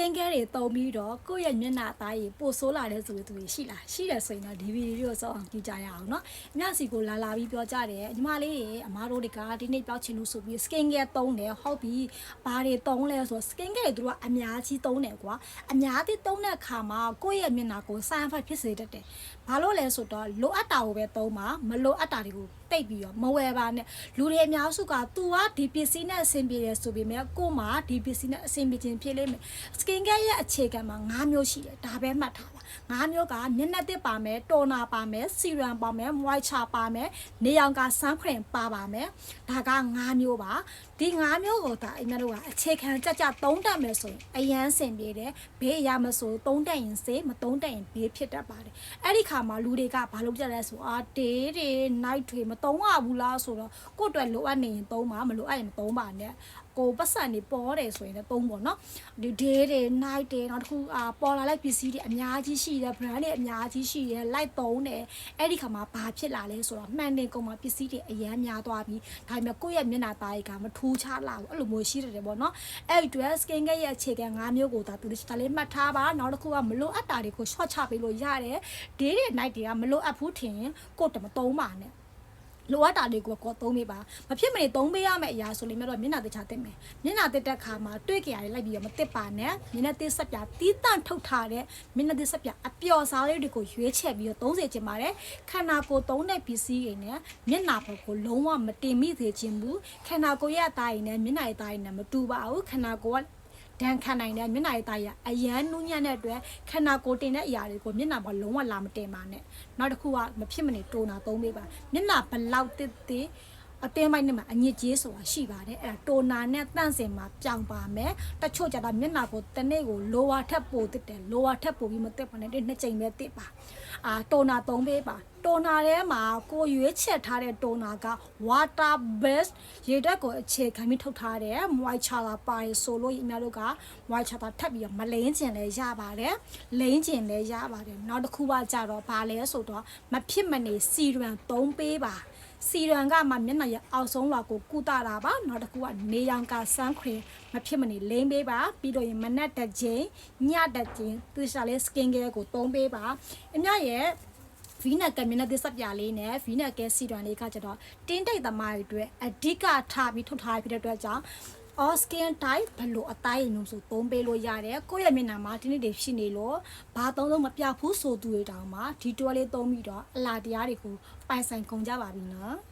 skin care တွေတုံးပြီးတော့ကိုယ့်ရဲ့မျက်နှာသားကြီးပိုဆိုးလာတဲ့ဆိုတဲ့သူတွေရှိလားရှိတယ်ဆိုရင်တော့ဒီဗီဒီယိုကိုစောအောင်ကြည့်ကြရအောင်နော်အမြစီကိုလာပြီးပြောကြတယ်ညီမလေးတွေအမားတို့တွေကဒီနေ့ပြောက်ချင်လို့ဆိုပြီး skin care တုံးတယ်ဟုတ်ပြီဘာတွေတုံးလဲဆိုတော့ skin care တွေသူတို့ကအများကြီးတုံးတယ်ကွာအများကြီးတုံးတဲ့အခါမှာကိုယ့်ရဲ့မျက်နှာကို side effect ဖြစ်စေတတ်တယ်ဘာလို့လဲဆိုတော့လိုအပ်တာကိုပဲတုံးပါမလိုအပ်တာတွေကိုတိတ်ပြီးတော့မဝယ်ပါနဲ့လူတွေအများစုက तू ကဒီပစ္စည်းနဲ့အဆင်ပြေတယ်ဆိုပေမဲ့ကို့မှာဒီပစ္စည်းနဲ့အဆင်ပြေခြင်းဖြစ်လိမ့်မယ် skin care ရဲ့အခြေခံမှာ9မျိုးရှိတယ်ဒါပဲမှတ်ထားပါ9မျိုးကမျက်နှာသစ်ပါမယ်တိုနာပါမယ်စီရမ်ပါမယ် moisture ပါမယ်နေရောင်က sunscreen ပါပါမယ်ဒါက9မျိုးပါဒီ9မျိုးကိုဒါအများတို့ကအခြေခံကြကြသုံးတတ်မယ်ဆိုရင်အရန်ဆင်ပြေတယ်ဘေးအရာမဆိုသုံးတတ်ရင်စေးမသုံးတတ်ရင်ဘေးဖြစ်တတ်ပါတယ်အဲ့ဒီခါမှာလူတွေကဘာလုပ်ကြလဲဆိုဒေးတွေ night တွေမသုံးရဘူးလားဆိုတော့ကိုယ့်အတွက်လိုအပ်နေရင်သုံးပါမလိုအပ်ရင်မသုံးပါနဲ့ကိုပတ်စံနေပေါ်တယ်ဆိုရင်လည်းသုံးပေါ့နော်ဒီ day တွေ night တွေနောက်တစ်ခုပေါ်လာလိုက်ပစ္စည်းတွေအများကြီးရှိတယ် brand တွေအများကြီးရှိတယ် light သုံးတယ်အဲ့ဒီခါမှာဘာဖြစ်လာလဲဆိုတော့မှန်တယ်ကုန်မှာပစ္စည်းတွေအများများသွားပြီးဒါပေမဲ့ကိုယ့်ရဲ့မျက်နှာသားရိပ်ကမထူးခြားလာဘူးအဲ့လိုမျိုးရှိတယ်ပေါ့နော်အဲ့ဒီအတွက် skin care ရဲ့အခြေခံ9မျိုးကိုဒါသူဒါလေးမှတ်ထားပါနောက်တစ်ခုကမလိုအပ်တာတွေကို short ချပေးလို့ရတယ် day တွေ night တွေကမလိုအပ်ဘူးထင်ကိုယ်တမသုံးပါနဲ့လိုအပ်တာတွေကိုကောသုံးပေးပါမဖြစ်မနေသုံးပေးရမယ့်အရာဆိုလိမ့်မယ်တော့မျက်နှာသစ်ချတက်မယ်မျက်နှာသစ်တက်ခါမှာတွေ့ကြရတယ်လိုက်ပြီးတော့မတက်ပါနဲ့မျက်နှာသစ်ဆက်ပြတီးတန့်ထုတ်ထားတဲ့မျက်နှာသစ်ဆက်ပြအပျော်စားလေးတွေကိုရွေးချက်ပြီးတော့သုံးစေချင်ပါတယ်ခန္ဓာကိုယ်သုံးတဲ့ပစ္စည်းတွေနဲ့မျက်နှာပေါ်ကိုလုံးဝမတင်မိစေချင်ဘူးခန္ဓာကိုယ်ရဲ့အသားရည်နဲ့မျက်နှာရဲ့အသားရည်နဲ့မတူပါဘူးခန္ဓာကိုယ်ကဒဏ်ခံနိုင်တဲ့မျက်နှာရည်သားရအရန်နူးညံ့တဲ့အတွက်ခန္ဓာကိုယ်တင်တဲ့အရာတွေကိုမျက်နှာပေါ်လုံးဝလာမတင်ပါနဲ့နောက်တစ်ခုကမဖြစ်မနေတိုနာသုံးပေးပါမျက်နှာဘလောက်တစ်တစ်အတင်းပိုင်းနဲ့မှာအညစ်ကြေးဆိုတာရှိပါတယ်အဲ့ဒါတိုနာနဲ့တန့်စင်မှာပြောင်းပါမယ်တချို့ကြတာမျက်နှာကိုတစ်နေ့ကိုလိုဝါထက်ပိုတစ်တယ်လိုဝါထက်ပိုပြီးမတက်ပါနဲ့နှစ်ချိန်ပဲတစ်ပါတိုနာသုံးပေးပါတိုနာထဲမှာကိုရွေးချက်ထားတဲ့တိုနာက water based ရေဓာတ်ကိုအခြေခံပြီးထုတ်ထားတဲ့ moisture ပါတယ်ဆိုလို့အများတို့က moisture ထပ်ပြီးတော့မလိမ့်ချင်လဲရပါတယ်လိမ့်ချင်လဲရပါတယ်နောက်တစ်ခုကကြတော့ဘာလဲဆိုတော့မဖြစ်မနေစီရန်သုံးပေးပါစီရန်ကမှမျက်နှာရဲ့အောက်ဆုံးလွှာကိုကုသတာပါနောက်တစ်ခုကနေရောင်က sunscreen မဖြစ်မနေလိမ့်ပေးပါပြီးတော့ရင်မနက်တစ်ချိန်ညတစ်ချိန်သူစားလေး skin care ကိုသုံးပေးပါအမြရဲ့ဗီနက်ကမျက်နှာသစ်ဆက်ပြလေးနဲ့ဗီနက်ကစီရန်လေးကကျတော့တင်းတိတ်သမားတွေအတွက်အဓိကထားပြီးထုတ်ထားဖြစ်တဲ့အတွက်ကြောင့်all skin type ဘလို့အသားရည်မျိုးဆိုသုံးပေးလို့ရတယ်ကိုယ့်ရဲ့မျက်နှာမှာဒီနေ့တွေရှိနေလို့ဘာသုံးမပြောက်ဘူးဆိုသူတွေတောင်မှဒီတွဲလေးသုံးပြီးတော့အလားတရားတွေကိုပိုင်ဆိုင်ကုန်ကြပါပြီနော်